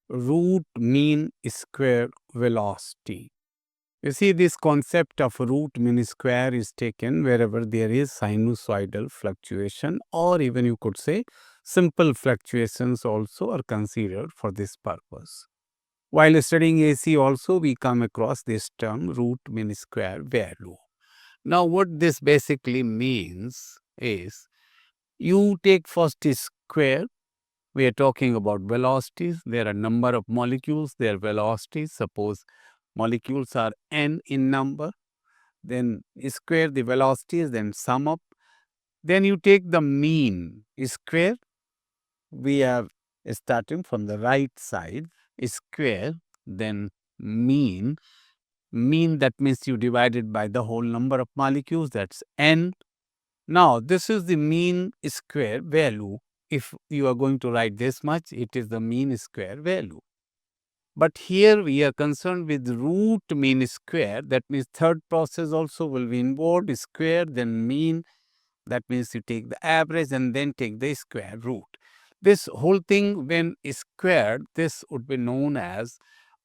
root mean square velocity. You see, this concept of root mean square is taken wherever there is sinusoidal fluctuation, or even you could say simple fluctuations also are considered for this purpose. While studying AC also, we come across this term root mean square value. Now, what this basically means is you take first square. We are talking about velocities. There are number of molecules, their velocities. Suppose molecules are n in number, then square the velocities, then sum up. Then you take the mean square. We are starting from the right side, square, then mean. Mean, that means you divide it by the whole number of molecules, that's n. Now, this is the mean square value. If you are going to write this much, it is the mean square value. But here we are concerned with root mean square. That means third process also will be involved, square, then mean. That means you take the average and then take the square root. This whole thing, when squared, this would be known as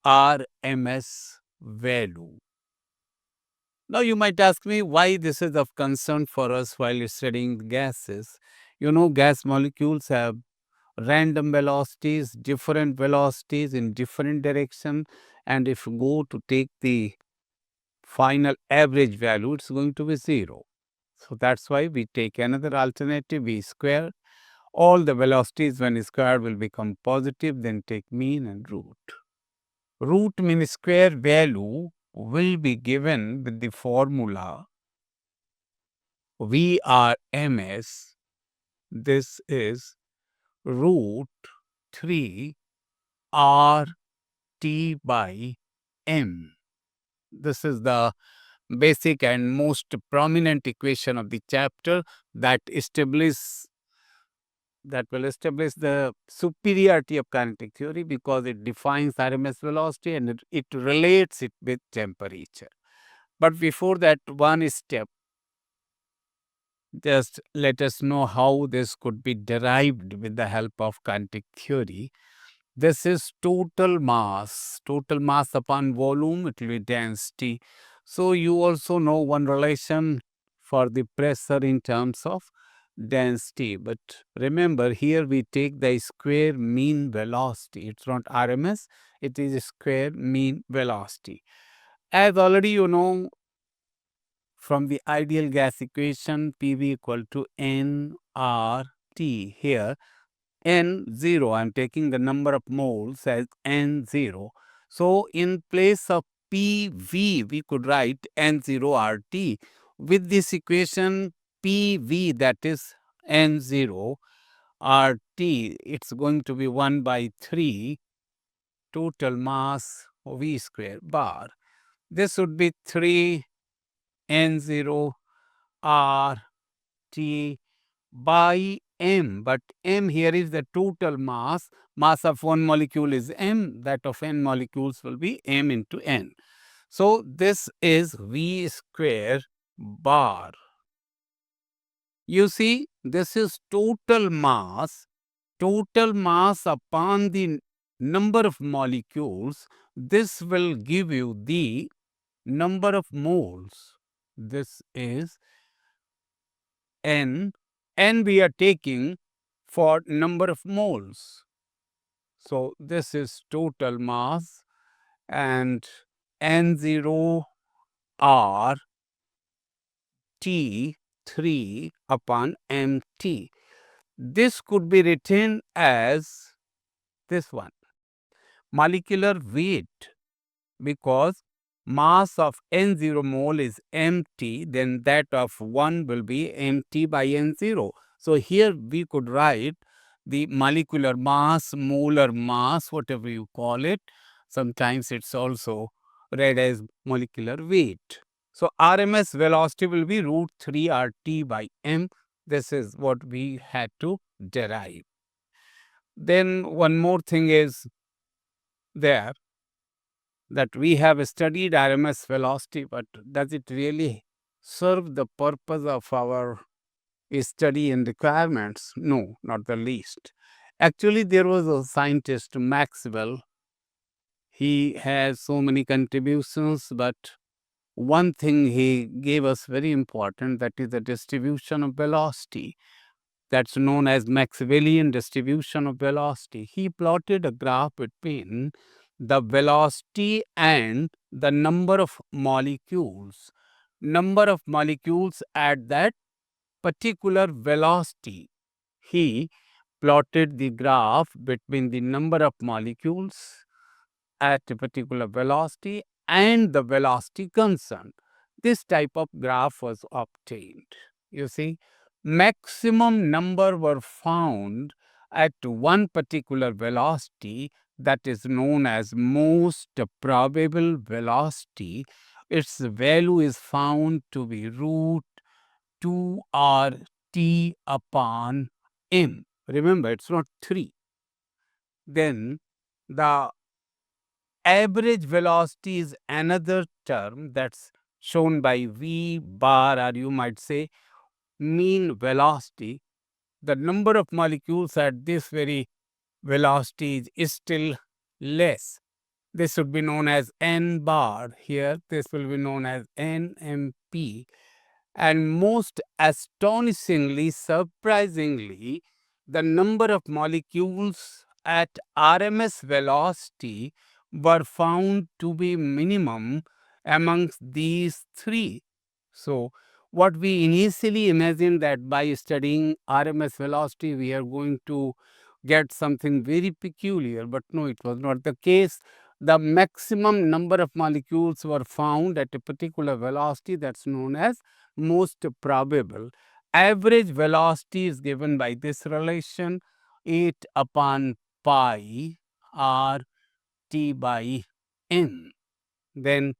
RMS value. Now, you might ask me why this is of concern for us while studying gases. You know, gas molecules have random velocities in different direction, and if you go to take the final average value, it's going to be 0. So that's why we take another alternative, we square. All the velocities when squared will become positive, then take mean and root. Root mean square value will be given with the formula VRMS. This is root 3 RT by M. This is the basic and most prominent equation of the chapter that will establish the superiority of kinetic theory, because it defines RMS velocity and it relates it with temperature. But before that, one step, just let us know how this could be derived with the help of kinetic theory. This is total mass upon volume, it will be density. So you also know one relation for the pressure in terms of density. But remember, here we take the square mean velocity. It's not RMS, it is square mean velocity. As already you know from the ideal gas equation, PV equal to nRT. Here N0, I am taking the number of moles as N0. So, in place of PV, we could write N0RT. With this equation, PV, that is N0RT, it's going to be 1 by 3 total mass V square bar. This would be 3 N0RT by m, but m here is the total mass. Mass of one molecule is m, that of n molecules will be m into n. So, this is V square bar. You see, this is total mass upon the number of molecules. This will give you the number of moles. This is n we are taking for number of moles. So, this is total mass and N0 R T 3 upon MT. This could be written as this one, molecular weight, because mass of N0 mole is MT, then that of 1 will be MT by N0. So, here we could write the molecular mass, molar mass, whatever you call it. Sometimes it's also read as molecular weight. So, RMS velocity will be root 3 RT by M. This is what we had to derive. Then one more thing is there, that we have studied RMS velocity, but does it really serve the purpose of our study and requirements? No, not the least. Actually, there was a scientist, Maxwell, He has so many contributions, but one thing he gave us very important, that is the distribution of velocity. That's known as Maxwellian distribution of velocity. He plotted a graph between the velocity and the number of molecules. Number of molecules at that particular velocity. He plotted the graph between the number of molecules at a particular velocity and the velocity concerned. This type of graph was obtained. You see, maximum number were found at one particular velocity, that is known as most probable velocity. Its value is found to be root 2r t upon m. Remember, it's not 3. Then the average velocity is another term that's shown by V bar, or you might say mean velocity. The number of molecules at this very velocity is still less. This would be known as n bar. Here, this will be known as nmp. And most astonishingly, surprisingly, the number of molecules at RMS velocity were found to be minimum amongst these three. So, what we initially imagined, that by studying RMS velocity we are going to get something very peculiar, but no, it was not the case. The maximum number of molecules were found at a particular velocity, that's known as most probable. Average velocity is given by this relation, 8 upon pi r t by n. Then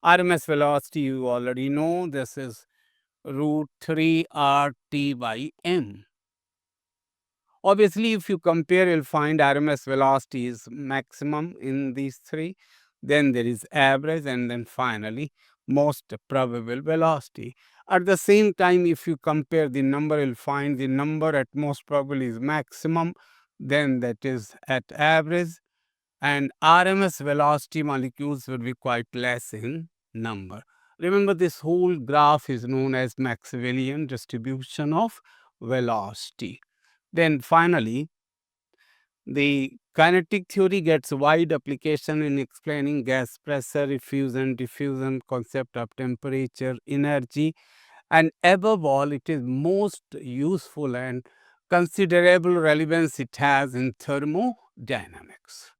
RMS velocity you already know, this is root 3 r t by m. Obviously, if you compare, you'll find RMS velocity is maximum in these three. Then there is average, and then finally most probable velocity. At the same time, if you compare the number, you'll find the number at most probable is maximum, then that is at average, and RMS velocity molecules will be quite less in number. Remember, this whole graph is known as Maxwellian distribution of velocity. Then finally, the kinetic theory gets wide application in explaining gas pressure, diffusion, concept of temperature, energy, and above all, it is most useful and considerable relevance it has in thermodynamics.